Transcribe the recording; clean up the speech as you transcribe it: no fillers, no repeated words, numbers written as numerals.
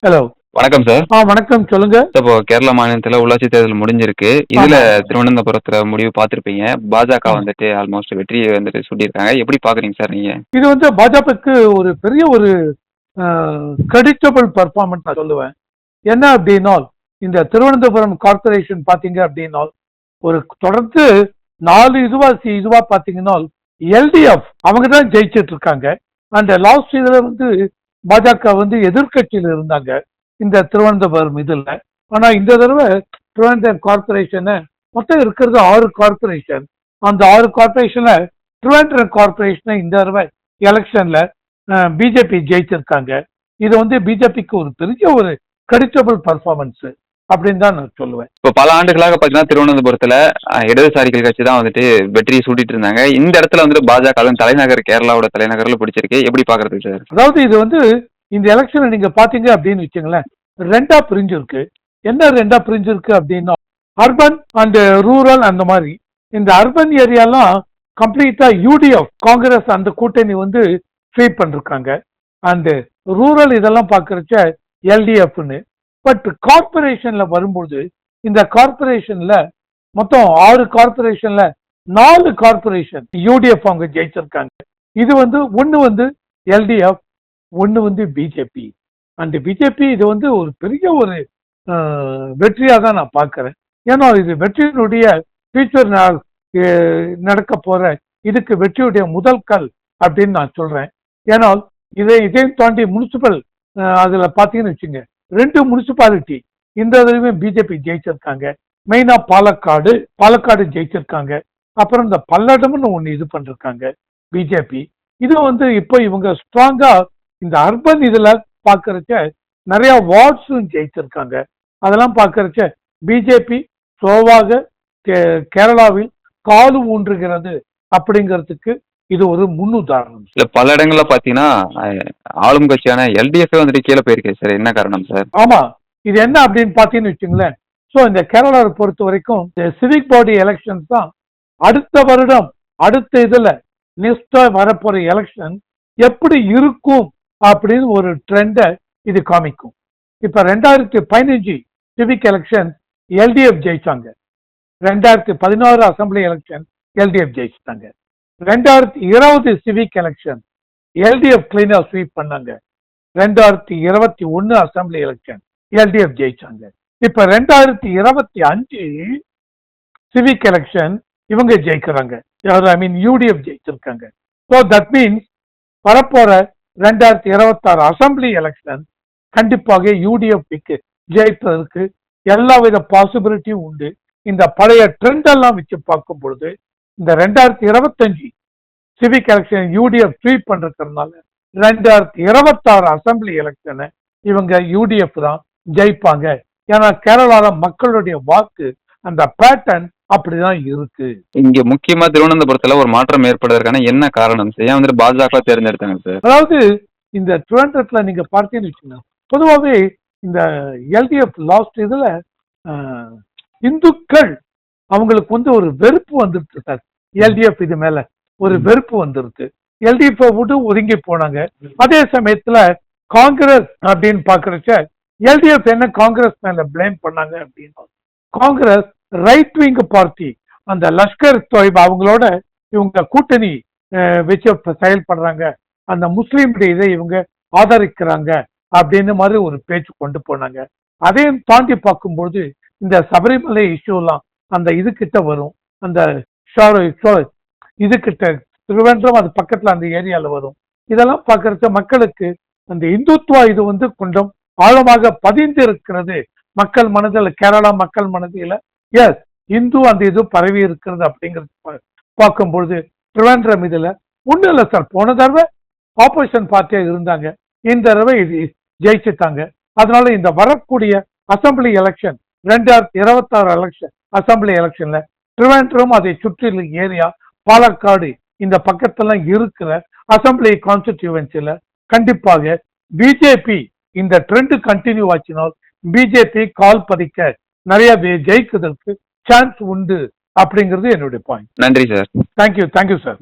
Hello. வணக்கம் sir. வணக்கம். சொல்லுங்க. இப்போ கேரள மாநிலத்துல உள்ளாட்சி தேர்தல் முடிஞ்சிருக்கு. இதுல ஆமா. திருவனந்தபுரத்துல முடிவு பார்த்திருப்பீங்க. பாஜக ஆமா. வந்துட்டு ஆல்மோஸ்ட் வெற்றியை வந்துட்டு சூட்டியிருக்காங்க. எப்படி பாக்குறீங்க சார் நீங்க? இது பாஜகவுக்கு ஒரு பெரிய ஒரு கிரெடிட்டபிள் பர்ஃபார்மன்ஸ் நான் சொல்லுவேன். என்ன அப்படின்னா, இந்த திருவனந்தபுரம் கார்பரேஷன் பாத்தீங்க அப்படின்னா, ஒரு தொடர்ந்து 4 இதுவா பாத்தீங்கன்னா எல்டிஎஃப் அவங்க தான் ஜெயிச்சிட்டு இருக்காங்க. அந்த லாஸ்ட் இதுல பாஜக எதிர்கட்சியில் இருந்தாங்க இந்த திருவனந்தபுரம் இதுல. ஆனா இந்த தடவை திருவனந்தபுரம் கார்பரேஷன் மொத்தம் இருக்கிறது 6 கார்பரேஷன். அந்த 6 கார்பரேஷன்ல திருவனந்தபுரம் கார்பரேஷனை இந்த தடவை எலெக்ஷன்ல பிஜேபி ஜெயிச்சிருக்காங்க. இது பிஜேபிக்கு ஒரு பெரிய ஒரு கிரெடிட்டபிள் பர்ஃபார்மன்ஸ் அப்படின்னு தான் நான் சொல்லுவேன். இப்போ பல ஆண்டுகளாக பாத்தீங்கன்னா திருவனந்தபுரத்துல இடதுசாரிகள் கட்சி தான் வந்துட்டு வெற்றியை சூட்டிட்டு இருந்தாங்க. இந்த இடத்துல வந்துட்டு பாஜக தலைநகர் கேரளாவோட தலைநகர்ல பிடிச்சிருக்கு. எப்படி பாக்குறது சார்? அதாவது இது இந்த எலெக்ஷனை நீங்க பாத்தீங்க அப்படின்னு வச்சுங்களேன், ரெண்டா பிரிஞ்சிருக்கு. என்ன ரெண்டா பிரிஞ்சிருக்கு அப்படின்னா, அர்பன் அண்ட் ரூரல் அந்த மாதிரி. இந்த அர்பன் ஏரியாலாம் கம்ப்ளீட்டா யூடிஎஃப் காங்கிரஸ் அந்த கூட்டணி ஸ்வீப் பண்ணிருக்காங்க. அண்ட் ரூரல் இதெல்லாம் பாக்குறச்ச எல்டிஎஃப்னு. பட் கார்பரேஷன்ல வரும்போது இந்த கார்பரேஷன்ல மொத்தம் 6 கார்பரேஷன்ல 4 கார்பரேஷன் யூடிஎஃப் அவங்க ஜெயிச்சிருக்காங்க. இது ஒன்னு எல்டிஎஃப், ஒன்னு பிஜேபி. அந்த பிஜேபி இது ஒரு பெரிய ஒரு வெற்றியா தான் நான் பார்க்கிறேன். ஏன்னா இது வெற்றியினுடைய ஃபியூச்சர் நடக்க போற இதுக்கு வெற்றியுடைய முதல் கல் அப்படின்னு நான் சொல்றேன். ஏன்னா இதையும் தாண்டி முனிசிபல் அதுல பாத்தீங்கன்னு வச்சுங்க, 2 முனிசிபாலிட்டி இந்த தடவை பிஜேபி ஜெயிச்சிருக்காங்க. மெயினா பாலக்காடு ஜெயிச்சிருக்காங்க. அப்புறம் இந்த பல்லடம்னு ஒண்ணு இது பண்ணிருக்காங்க பிஜேபி. இது இப்போ இவங்க ஸ்ட்ராங்கா இந்த அர்பன் இதுல பாக்குறச்ச நிறைய வார்ட்ஸும் ஜெயிச்சிருக்காங்க. அதெல்லாம் பாக்குறச்ச பிஜேபி ஸ்லோவாக கேரளாவில் காலு ஊன்றுகிறது அப்படிங்கிறதுக்கு இது ஒரு முன்னுதாரணம். இல்ல பல இடங்கள்ல பாத்தீங்கன்னா ஆளும் கட்சியான எல்டிஎஃப் வந்துட்டு கீழே போயிருக்கு சார். என்ன காரணம் சார்? ஆமா, இது என்ன அப்படின்னு பாத்தீங்கன்னு வச்சுங்களேன். சோ இந்த கேரளாவை பொறுத்த வரைக்கும் சிவிக் பாடி எலெக்ஷன்ஸ் தான் அடுத்த வருடம் அடுத்த இதுல நெக்ஸ்டா வரப்போற எலெக்ஷன் எப்படி இருக்கும் அப்படின்னு ஒரு ட்ரெண்ட இது காமிக்கும். இப்ப 2015 சிவிக் எலெக்ஷன் எல்டிஎஃப் ஜெயிச்சாங்க. 2016 அசம்பிளி எலெக்ஷன் எல்டிஎஃப் ஜெயிச்சிட்டாங்க. 2020 சிவிக் எலெக்ஷன் எல்டிஎஃப் கிளீனா ஸ்வீப் பண்ணாங்க. 2021 அசம்பிளி எலெக்ஷன் எல்டிஎஃப் ஜெயிச்சாங்க. இப்ப 2025 சிவிக் எலெக்ஷன் இவங்க ஜெயிக்கிறாங்க. ஐ மீன் யூடிஎஃப் ஜெயிச்சிருக்காங்க. ஸோ தட் மீன்ஸ் வரப்போற 2026 அசம்பிளி எலெக்ஷன் கண்டிப்பாக யூடிஎஃப்க்கு ஜெயிப்பதற்கு எல்லா வித பாசிபிலிட்டியும் உண்டு. இந்த பழைய ட்ரெண்ட் எல்லாம் வச்சு பார்க்கும் பொழுது இந்த 2025 சிவிக் எலெக்ஷன் யூடிஎஃப் ஸ்வீப் பண்றதுனால 2026 அசம்பிளி எலெக்ஷனை இவங்க யூடிஎஃப் தான் ஜெயிப்பாங்க. ஏன்னா கேரளால மக்களுடைய வாக்கு அந்த பேட்டர்ன் அப்படிதான் இருக்கு. இங்க முக்கியமா திருவனந்தபுரத்துல ஒரு மாற்றம் ஏற்படுவதற்கான என்ன காரணம்? ஏன் பாஜக தேர்ந்தெடுத்தாங்க சார்? அதாவது இந்த திருவனந்தபுரத்துல நீங்க பார்த்தீங்கன்னு வச்சுக்கோங்க, பொதுவாகவே இந்த எல்டிஎஃப் லாஸ்ட் இதுல இந்துக்கள் அவங்களுக்கு ஒரு வெறுப்பு வந்துருச்சு சார். எல்டிஎஃப் இது மேல ஒரு வெறுப்பு வந்துருக்கு. எல்டிஎஃப் விட்டு ஒதுங்கி போனாங்க. அதே சமயத்துல காங்கிரஸ் அப்படின்னு பாக்குறச்ச எல்டிஎஃப் என்ன காங்கிரஸ் மேல பிளேம் பண்ணாங்க அப்படின்னா, காங்கிரஸ் ரைட் விங் பார்ட்டி அந்த லஷ்கர் தொய்பா அவங்களோட இவங்க கூட்டணி வச்சு செயல்படுறாங்க. அந்த முஸ்லீம் இதை இவங்க ஆதரிக்கிறாங்க அப்படின்னு மாதிரி ஒரு பேச்சு கொண்டு போனாங்க. அதையும் தாண்டி பார்க்கும்போது இந்த சபரிமலை இஷ்யூலாம் அந்த இது கிட்ட வரும். அந்த இது கிட்ட திருவனந்தபுரம் அது பக்கத்துல அந்த ஏரியால வரும். இதெல்லாம் பார்க்கறச்ச மக்களுக்கு அந்த இந்துத்துவா இது கொஞ்சம் ஆழமாக பதிந்து இருக்கிறது மக்கள் மனதில், கேரளா மக்கள் மனதில. எஸ், இந்து அந்த இது பரவி இருக்கிறது அப்படிங்கிறது பார்க்கும்பொழுது திருவனந்தபுரம் இதுல ஒண்ணும் இல்லை சார். போன தடவை ஆப்போசிஷன் பார்ட்டியா இருந்தாங்க, இந்த தடவை இது ஜெயிச்சுட்டாங்க. அதனால இந்த வரக்கூடிய அசம்பிளி எலெக்ஷன் 2026 எலெக்ஷன் அசம்பிளி எலெக்ஷன்ல திருவனந்தபுரம் அதை சுற்றியுள்ள ஏரியா பாலக்காடு இந்த பக்கத்துல இருக்கிற அசம்பிளி கான்ஸ்டிடியூவன்சில கண்டிப்பாக பிஜேபி இந்த ட்ரெண்ட் கண்டினியூ ஆச்சினால் பிஜேபி கால் பதிக்க நிறைய ஜெயிக்கிறதுக்கு சான்ஸ் உண்டு அப்படிங்கிறது என்னுடைய பாயிண்ட். நன்றி சார். Thank you sir.